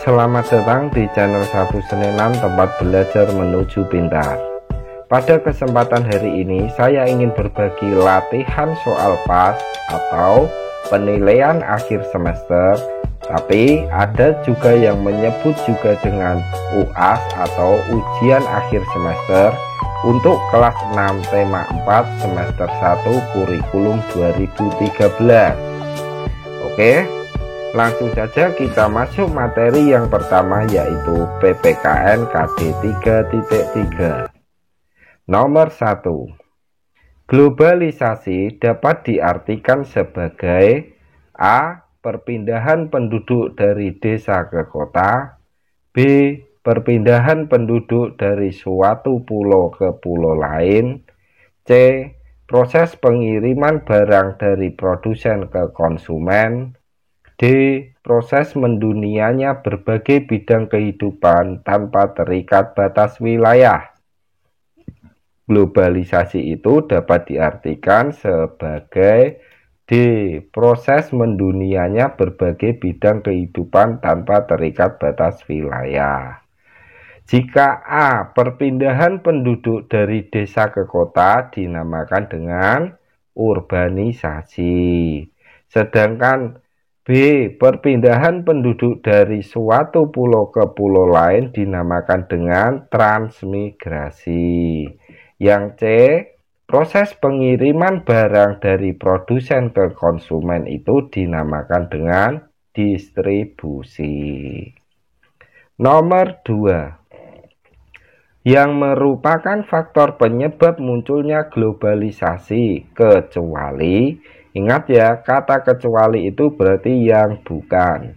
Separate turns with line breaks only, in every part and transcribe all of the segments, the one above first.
Selamat datang di channel Sapu Senenan, tempat belajar menuju pintar. Pada kesempatan hari ini saya ingin berbagi latihan soal PAS atau penilaian akhir semester, tapi ada juga yang menyebut juga dengan UAS atau ujian akhir semester untuk kelas 6 tema 4 semester 1 kurikulum 2013. Oke, langsung saja kita masuk materi yang pertama, yaitu PPKN KD 3.3. Nomor 1. Globalisasi dapat diartikan sebagai A. Perpindahan penduduk dari desa ke kota, B. Perpindahan penduduk dari suatu pulau ke pulau lain, C. Proses pengiriman barang dari produsen ke konsumen, D. Proses mendunianya berbagai bidang kehidupan tanpa terikat batas wilayah. Globalisasi itu dapat diartikan sebagai D. Proses mendunianya berbagai bidang kehidupan tanpa terikat batas wilayah. Jika A. Perpindahan penduduk dari desa ke kota dinamakan dengan urbanisasi. Sedangkan B. Perpindahan penduduk dari suatu pulau ke pulau lain dinamakan dengan transmigrasi. Yang C. Proses pengiriman barang dari produsen ke konsumen itu dinamakan dengan distribusi. Nomor 2. Yang merupakan faktor penyebab munculnya globalisasi, kecuali, ingat ya, kata kecuali itu berarti yang bukan.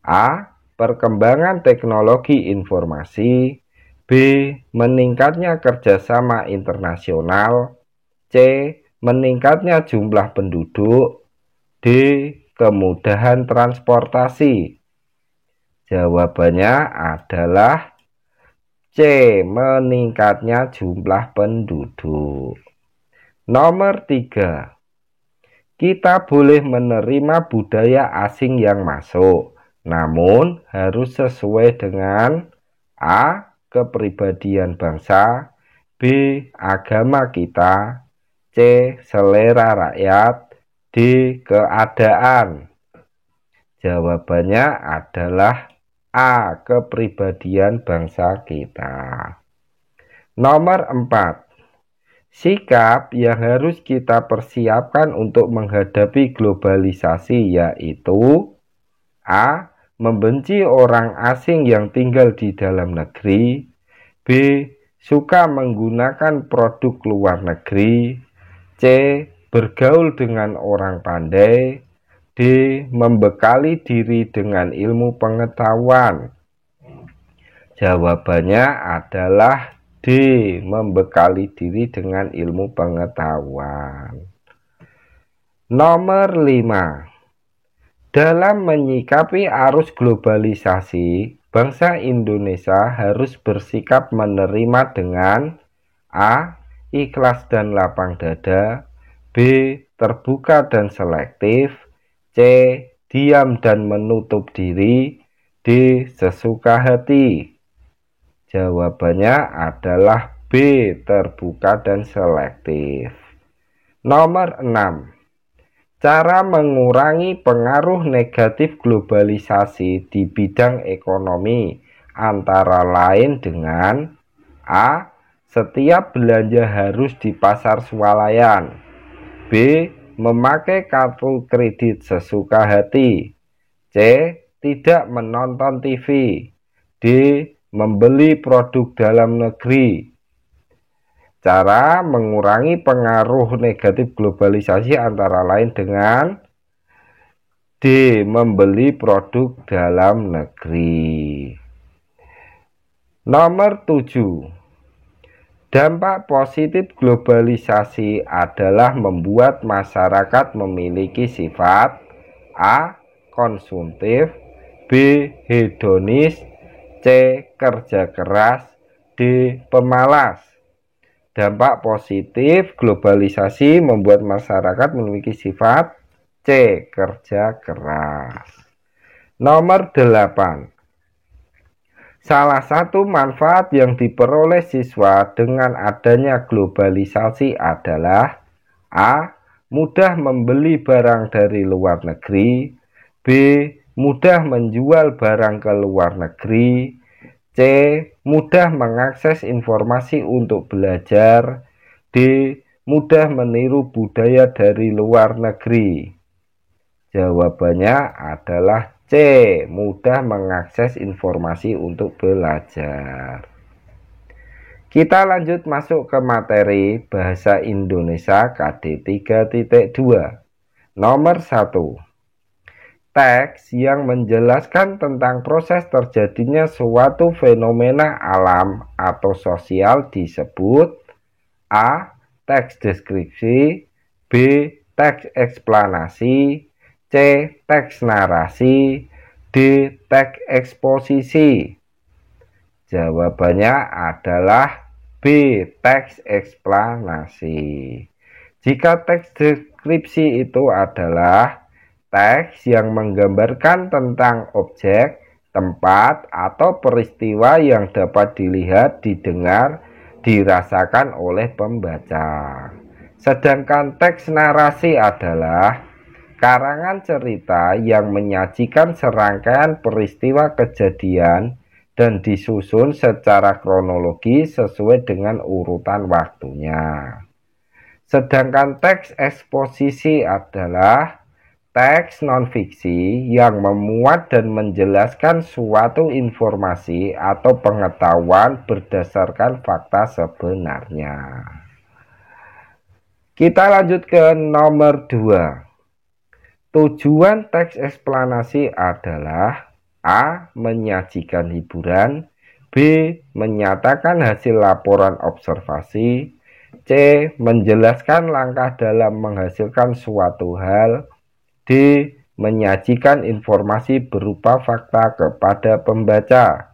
A. Perkembangan teknologi informasi, B. Meningkatnya kerjasama internasional, C. Meningkatnya jumlah penduduk, D. Kemudahan transportasi. Jawabannya adalah C. Meningkatnya jumlah penduduk. Nomor 3. Kita boleh menerima budaya asing yang masuk, namun harus sesuai dengan A. Kepribadian bangsa, B. Agama kita, C. Selera rakyat, D. Keadaan. Jawabannya adalah A. Kepribadian bangsa kita. Nomor 4. Sikap yang harus kita persiapkan untuk menghadapi globalisasi yaitu A. Membenci orang asing yang tinggal di dalam negeri, B. Suka menggunakan produk luar negeri, C. Bergaul dengan orang pandai, D. Membekali diri dengan ilmu pengetahuan. Jawabannya adalah D. Membekali diri dengan ilmu pengetahuan. Nomor 5. Dalam menyikapi arus globalisasi, bangsa Indonesia harus bersikap menerima dengan A. Ikhlas dan lapang dada, B. Terbuka dan selektif, C. Diam dan menutup diri, D. Sesuka hati. Jawabannya adalah B. Terbuka dan selektif. Nomor 6. Cara mengurangi pengaruh negatif globalisasi di bidang ekonomi antara lain dengan A. Setiap belanja harus di pasar swalayan, B. Memakai kartu kredit sesuka hati, C. Tidak menonton TV, D. Membeli produk dalam negeri. Cara mengurangi pengaruh negatif globalisasi antara lain dengan D. Membeli produk dalam negeri. Nomor 7. Dampak positif globalisasi adalah membuat masyarakat memiliki sifat A. Konsumtif, B. Hedonis, C. Kerja keras, D. Pemalas. Dampak positif globalisasi membuat masyarakat memiliki sifat C. Kerja keras. Nomor 8. Salah satu manfaat yang diperoleh siswa dengan adanya globalisasi adalah A. Mudah membeli barang dari luar negeri. B. Mudah menjual barang ke luar negeri. C. Mudah mengakses informasi untuk belajar. D. Mudah meniru budaya dari luar negeri. Jawabannya adalah C. Mudah mengakses informasi untuk belajar. Kita lanjut masuk ke materi Bahasa Indonesia KD 3.2. Nomor 1. Teks yang menjelaskan tentang proses terjadinya suatu fenomena alam atau sosial disebut A. Teks deskripsi. B. Teks eksplanasi. C. Teks narasi. D. Teks eksposisi. Jawabannya adalah B. Teks eksplanasi. Jika teks deskripsi itu adalah teks yang menggambarkan tentang objek, tempat, atau peristiwa yang dapat dilihat, didengar, dirasakan oleh pembaca. Sedangkan teks narasi adalah karangan cerita yang menyajikan serangkaian peristiwa kejadian dan disusun secara kronologis sesuai dengan urutan waktunya. Sedangkan teks eksposisi adalah teks non-fiksi yang memuat dan menjelaskan suatu informasi atau pengetahuan berdasarkan fakta sebenarnya. Kita lanjut ke nomor 2. Tujuan teks eksplanasi adalah A. Menyajikan hiburan. B. Menyatakan hasil laporan observasi. C. Menjelaskan langkah dalam menghasilkan suatu hal. D. Menyajikan informasi berupa fakta kepada pembaca.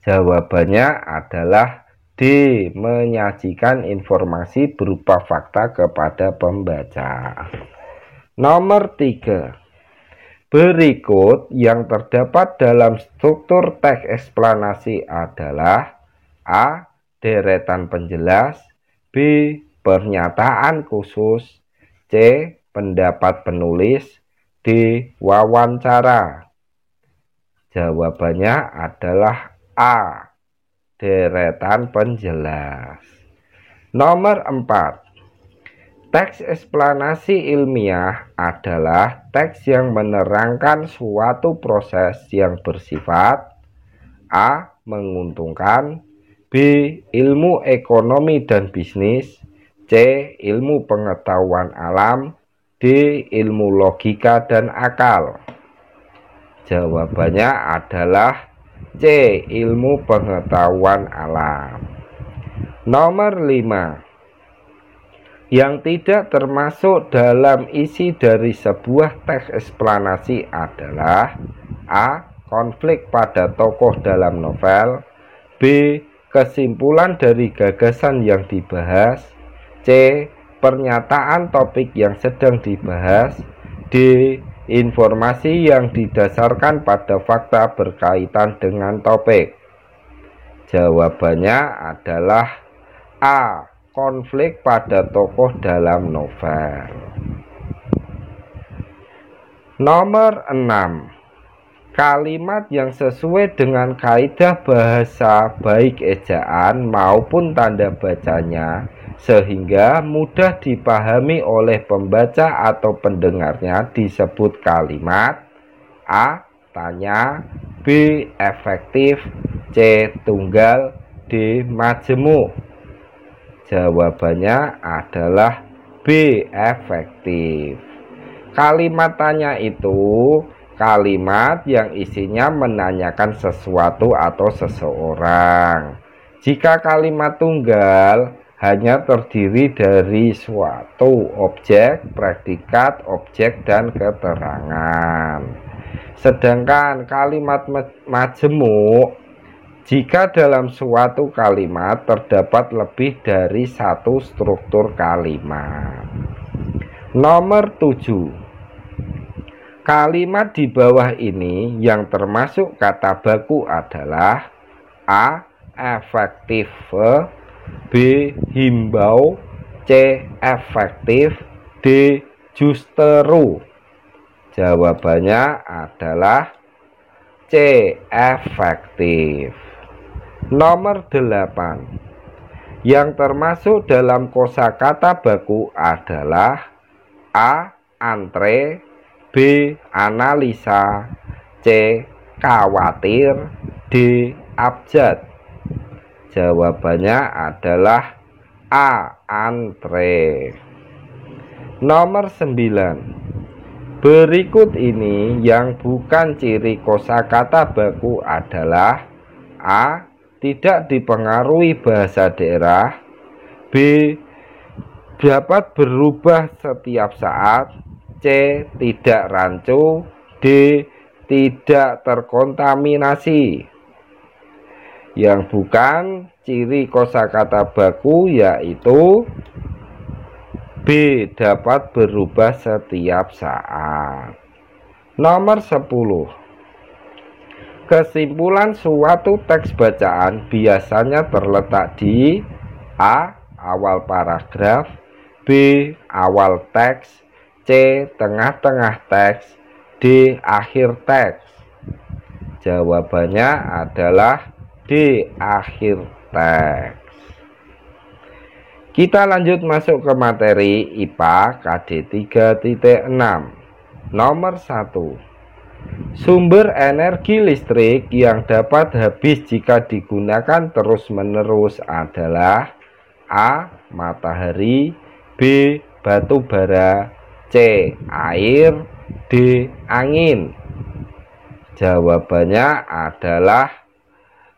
Jawabannya adalah D. Menyajikan informasi berupa fakta kepada pembaca. Nomor 3. Berikut yang terdapat dalam struktur teks eksplanasi adalah A. Deretan penjelas. B. Pernyataan khusus. C. Pendapat penulis. D. Wawancara. Jawabannya adalah A. Deretan penjelas. Nomor 4. Teks eksplanasi ilmiah adalah teks yang menerangkan suatu proses yang bersifat A. Menguntungkan. B. Ilmu ekonomi dan bisnis. C. Ilmu pengetahuan alam. D. Ilmu logika dan akal. Jawabannya adalah C. Ilmu pengetahuan alam. Nomor 5. Yang tidak termasuk dalam isi dari sebuah teks eksplanasi adalah A. Konflik pada tokoh dalam novel. B. Kesimpulan dari gagasan yang dibahas. C. Pernyataan topik yang sedang dibahas. D. Informasi yang didasarkan pada fakta berkaitan dengan topik. Jawabannya adalah A. Konflik pada tokoh dalam novel. Nomor 6. Kalimat yang sesuai dengan kaidah bahasa baik ejaan maupun tanda bacanya sehingga mudah dipahami oleh pembaca atau pendengarnya disebut kalimat A. Tanya. B. Efektif. C. Tunggal. D. Majemuk. Jawabannya adalah B. Efektif. Kalimat tanya itu kalimat yang isinya menanyakan sesuatu atau seseorang. Jika kalimat tunggal hanya terdiri dari suatu objek, predikat, objek, dan keterangan. Sedangkan kalimat majemuk jika dalam suatu kalimat terdapat lebih dari satu struktur kalimat. Nomor 7. Kalimat di bawah ini yang termasuk kata baku adalah A. Efektif, B. Himbau, C. Efektif, D. Justeru. Jawabannya adalah C. Efektif. Nomor 8. Yang termasuk dalam kosakata baku adalah A. Antre, B. Analisa, C. Khawatir, D. Abjad. Jawabannya adalah A. Antre. Nomor 9. Berikut ini yang bukan ciri kosakata baku adalah A. Tidak dipengaruhi bahasa daerah, B. Dapat berubah setiap saat, C. Tidak rancu, D. Tidak terkontaminasi. Yang bukan ciri kosakata baku yaitu B. Dapat berubah setiap saat. Nomor 10. Kesimpulan suatu teks bacaan biasanya terletak di A. Awal paragraf, B. Awal teks, C. Tengah-tengah teks, D. Akhir teks. Jawabannya adalah D. Akhir teks. Kita lanjut masuk ke materi IPA KD 3.6. Nomor 1. Sumber energi listrik yang dapat habis jika digunakan terus-menerus adalah A. Matahari, B. Batu bara, C. Air, D. Angin. Jawabannya adalah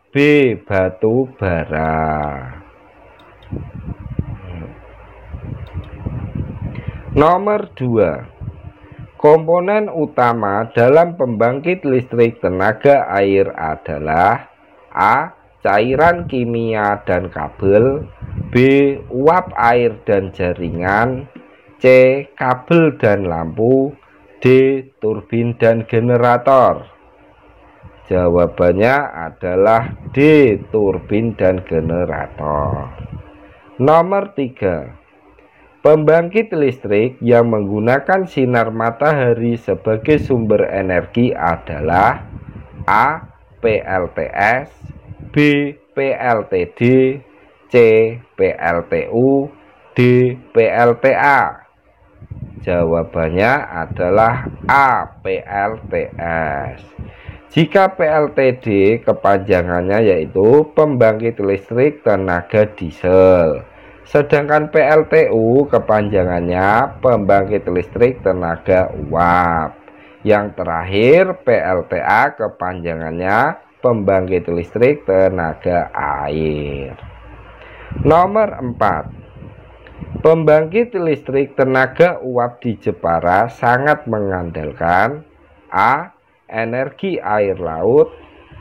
B. Batu bara. Nomor 2. Komponen utama dalam pembangkit listrik tenaga air adalah A. Cairan kimia dan kabel, B. Uap air dan jaringan, C. Kabel dan lampu, D. Turbin dan generator. Jawabannya adalah D. Turbin dan generator. Nomor 3. Pembangkit listrik yang menggunakan sinar matahari sebagai sumber energi adalah A. PLTS, B. PLTD, C. PLTU, D. PLTA. Jawabannya adalah A. PLTS. Jika PLTD kepanjangannya yaitu pembangkit listrik tenaga diesel, sedangkan PLTU kepanjangannya pembangkit listrik tenaga uap. Yang terakhir PLTA kepanjangannya pembangkit listrik tenaga air. Nomor 4. Pembangkit listrik tenaga uap di Jepara sangat mengandalkan A. Energi air laut,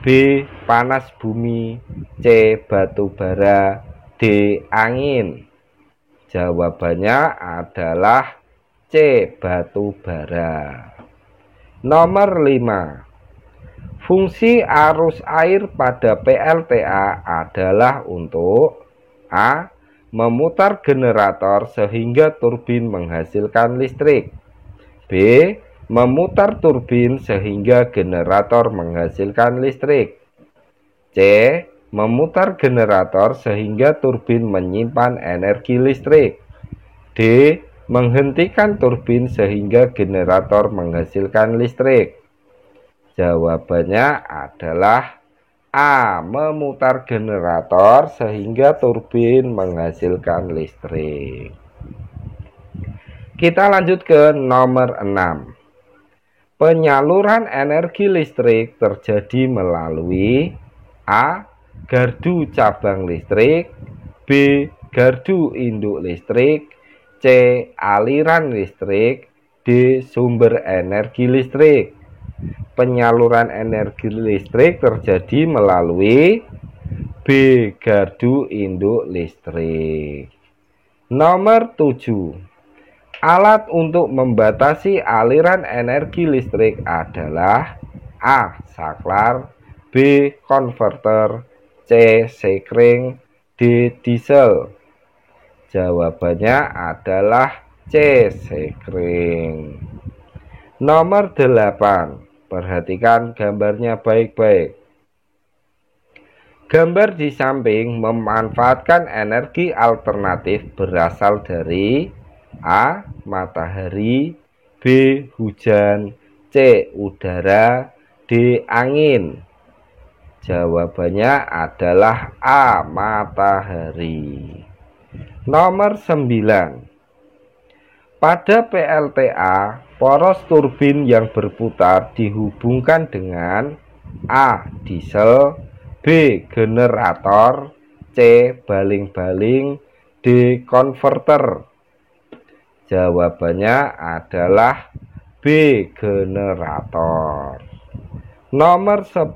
B. Panas bumi, C. Batu bara, D. Angin. Jawabannya adalah C. Batu bara. Nomor 5. Fungsi arus air pada PLTA adalah untuk A. Memutar generator sehingga turbin menghasilkan listrik, B. Memutar turbin sehingga generator menghasilkan listrik, C. Memutar generator sehingga turbin menyimpan energi listrik, D. Menghentikan turbin sehingga generator menghasilkan listrik. Jawabannya adalah A. Memutar generator sehingga turbin menghasilkan listrik. Kita lanjut ke nomor 6. Penyaluran energi listrik terjadi melalui A. Gardu cabang listrik, B. Gardu induk listrik, C. Aliran listrik, D. Sumber energi listrik. Penyaluran energi listrik terjadi melalui B. Gardu induk listrik. Nomor 7. Alat untuk membatasi aliran energi listrik adalah A. Saklar, B. Konverter, C. Sekring, D. Diesel. Jawabannya adalah C. Sekring. Nomor 8. Perhatikan gambarnya baik-baik. Gambar di samping memanfaatkan energi alternatif berasal dari A. Matahari, B. Hujan, C. Udara, D. Angin. Jawabannya adalah A. Matahari. Nomor 9. Pada PLTA, poros turbin yang berputar dihubungkan dengan A. Diesel, B. Generator, C. Baling-baling, D. Konverter. Jawabannya adalah B. Generator. Nomor 10.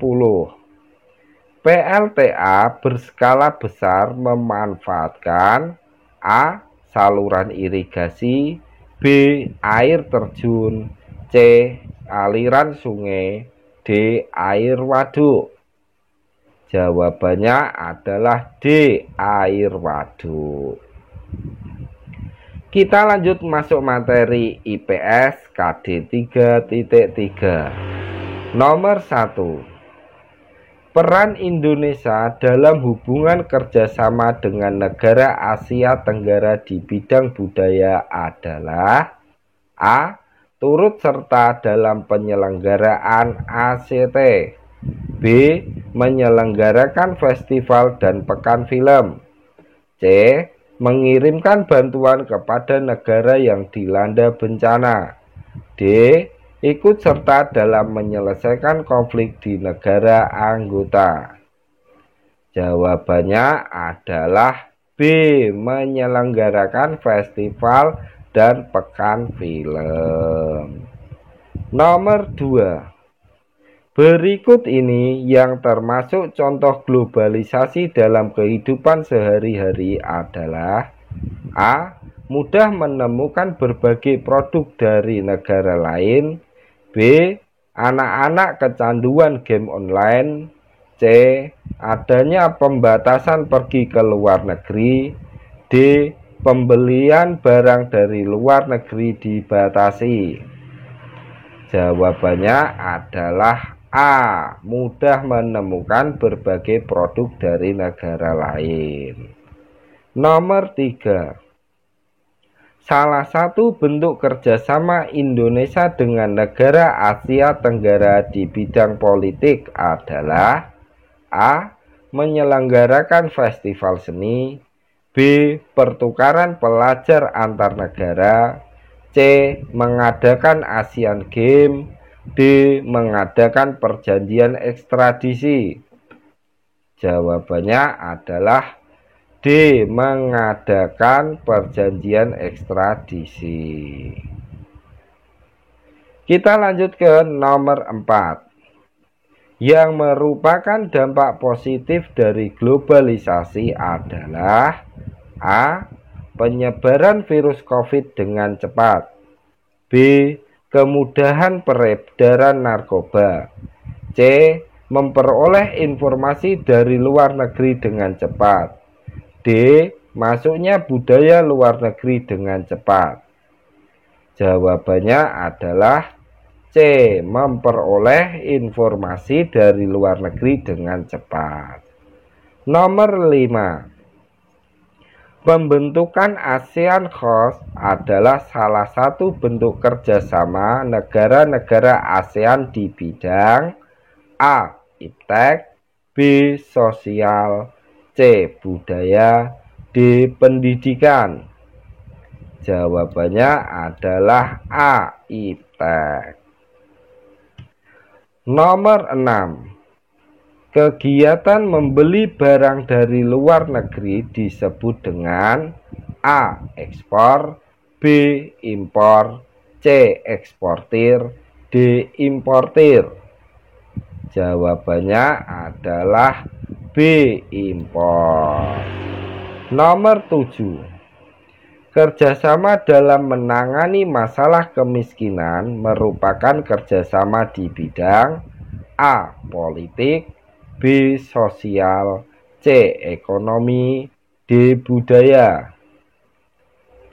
PLTA berskala besar memanfaatkan A. Saluran irigasi, B. Air terjun, C. Aliran sungai, D. Air waduk. Jawabannya adalah D. Air waduk. Kita lanjut masuk materi IPS KD 3.3. Nomor 1. Peran Indonesia dalam hubungan kerjasama dengan negara Asia Tenggara di bidang budaya adalah A. Turut serta dalam penyelenggaraan ACT, B. Menyelenggarakan festival dan pekan film, C. Mengirimkan bantuan kepada negara yang dilanda bencana, D. Ikut serta dalam menyelesaikan konflik di negara anggota. Jawabannya adalah B. Menyelenggarakan festival dan pekan film. Nomor 2. Berikut ini yang termasuk contoh globalisasi dalam kehidupan sehari-hari adalah A. Mudah menemukan berbagai produk dari negara lain, B. Anak-anak kecanduan game online, C. Adanya pembatasan pergi ke luar negeri, D. Pembelian barang dari luar negeri dibatasi. Jawabannya adalah A. Mudah menemukan berbagai produk dari negara lain. Nomor 3. Salah satu bentuk kerjasama Indonesia dengan negara Asia Tenggara di bidang politik adalah A. Menyelenggarakan festival seni, B. Pertukaran pelajar antar negara, C. Mengadakan Asian Games, D. Mengadakan perjanjian ekstradisi. Jawabannya adalah D. Mengadakan perjanjian ekstradisi. Kita lanjut ke nomor 4. Yang merupakan dampak positif dari globalisasi adalah A. Penyebaran virus COVID dengan cepat, B. Kemudahan peredaran narkoba, C. Memperoleh informasi dari luar negeri dengan cepat, D. Masuknya budaya luar negeri dengan cepat. Jawabannya adalah C. Memperoleh informasi dari luar negeri dengan cepat. Nomor 5. Pembentukan ASEAN Host adalah salah satu bentuk kerjasama negara-negara ASEAN di bidang A. Iptek, B. Sosial, C. Budaya, D. Pendidikan. Jawabannya adalah A. Iptek. Nomor 6. Kegiatan membeli barang dari luar negeri disebut dengan A. Ekspor, B. Impor, C. Eksportir, D. Importir. Jawabannya adalah B. Impor. Nomor 7. Kerjasama dalam menangani masalah kemiskinan merupakan kerjasama di bidang A. Politik, B. Sosial, C. Ekonomi, D. Budaya.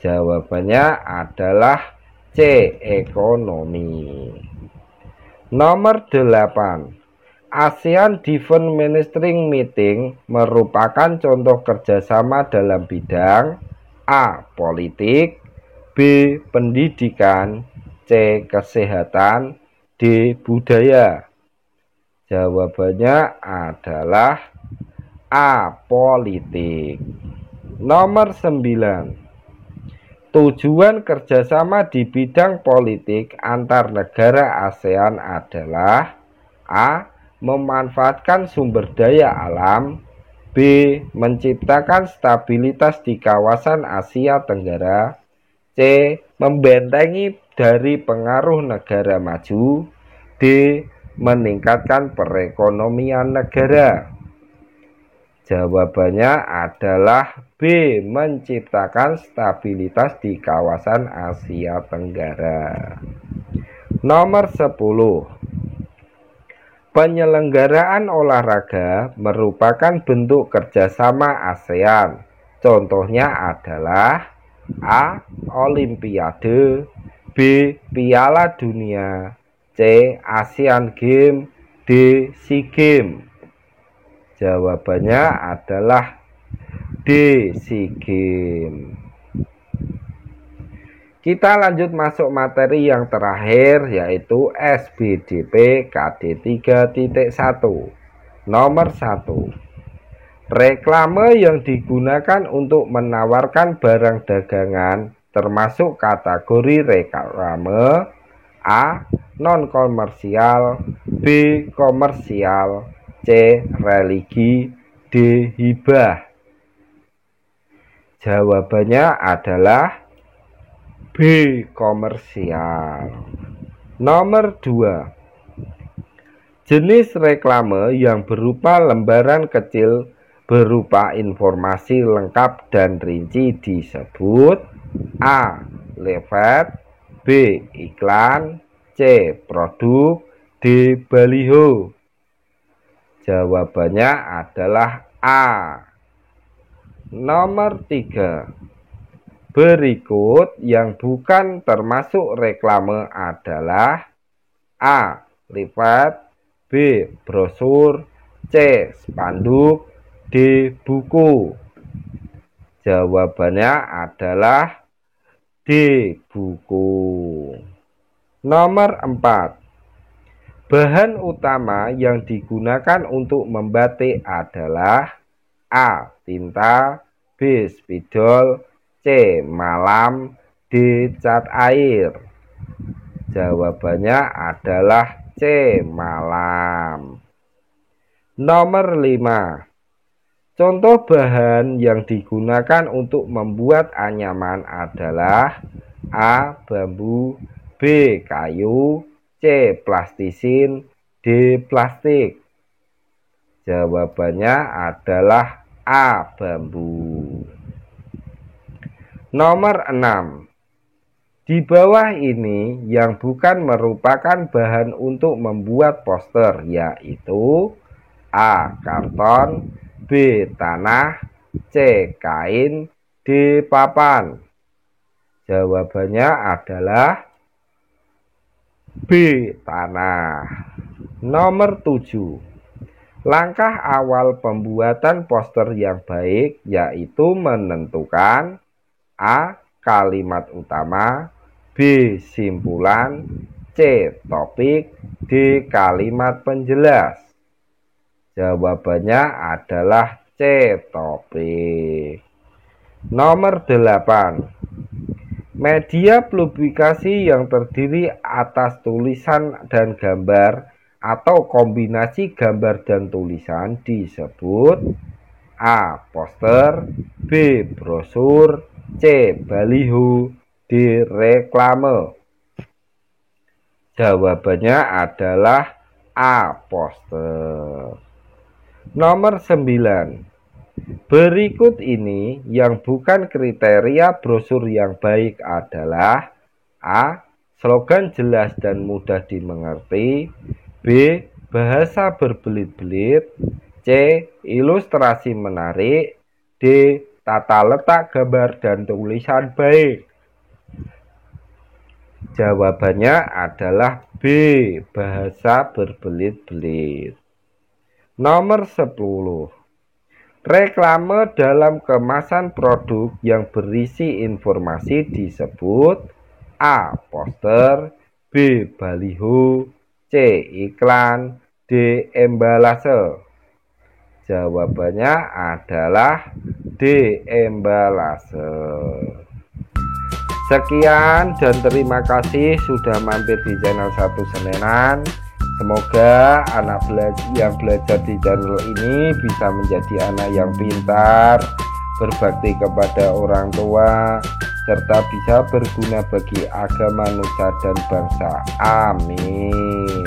Jawabannya adalah C. Ekonomi. Nomor 8. ASEAN Defense Ministering Meeting merupakan contoh kerjasama dalam bidang A. Politik, B. Pendidikan, C. Kesehatan, D. Budaya. Jawabannya adalah A. Politik. Nomor 9. Tujuan kerjasama di bidang politik antar negara ASEAN adalah A. Memanfaatkan sumber daya alam, B. Menciptakan stabilitas di kawasan Asia Tenggara, C. Membentengi dari pengaruh negara maju, D. Meningkatkan perekonomian negara. Jawabannya adalah B. Menciptakan stabilitas di kawasan Asia Tenggara. Nomor 10. Penyelenggaraan olahraga merupakan bentuk kerjasama ASEAN. Contohnya adalah A. Olimpiade, B. Piala Dunia, C. Asian Games, D. SEA Games. Jawabannya adalah D. SEA Games. Kita lanjut masuk materi yang terakhir, yaitu SBDP KD 3.1. Nomor 1. Reklame yang digunakan untuk menawarkan barang dagangan termasuk kategori reklame A. Non-komersial, B. Komersial, C. Religi, D. Hibah. Jawabannya adalah B. Komersial. Nomor 2. Jenis reklame yang berupa lembaran kecil berupa informasi lengkap dan rinci disebut A. Leaflet, B. Iklan, C. Produk, D. Baliho. Jawabannya adalah A. Nomor 3. Berikut yang bukan termasuk reklame adalah A. Leaflet, B. Brosur, C. Spanduk, D. Buku. Jawabannya adalah D. Buku. Nomor 4. Bahan utama yang digunakan untuk membatik adalah A. Tinta, B. Spidol, C. Malam, D. Cat air. Jawabannya adalah C. Malam. Nomor 5. Contoh bahan yang digunakan untuk membuat anyaman adalah A. Bambu, B. Kayu, C. Plastisin, D. Plastik. Jawabannya adalah A. Bambu. Nomor 6. Di bawah ini yang bukan merupakan bahan untuk membuat poster, yaitu A. Karton, B. Tanah, C. Kain, D. Papan. Jawabannya adalah B. Tanah. Nomor 7. Langkah awal pembuatan poster yang baik yaitu menentukan A. Kalimat utama, B. Simpulan, C. Topik, D. Kalimat penjelas. Jawabannya adalah C. Topik. Nomor 8. Media publikasi yang terdiri atas tulisan dan gambar atau kombinasi gambar dan tulisan disebut A. Poster, B. Brosur, C. Baliho, D. Reklame. Jawabannya adalah A. Poster. Nomor 9. Berikut ini yang bukan kriteria brosur yang baik adalah: A. Slogan jelas dan mudah dimengerti. B. Bahasa berbelit-belit. C. Ilustrasi menarik. D. Tata letak gambar dan tulisan baik. Jawabannya adalah B. Bahasa berbelit-belit. Nomor 10. Reklame dalam kemasan produk yang berisi informasi disebut: A. Poster. B. Baliho. C. Iklan. D. Embalase. Jawabannya adalah D. Embalase. Sekian dan terima kasih sudah mampir di channel Satu Senenan. Semoga anak yang belajar di channel ini bisa menjadi anak yang pintar, berbakti kepada orang tua, serta bisa berguna bagi agama, nusa, dan bangsa. Amin.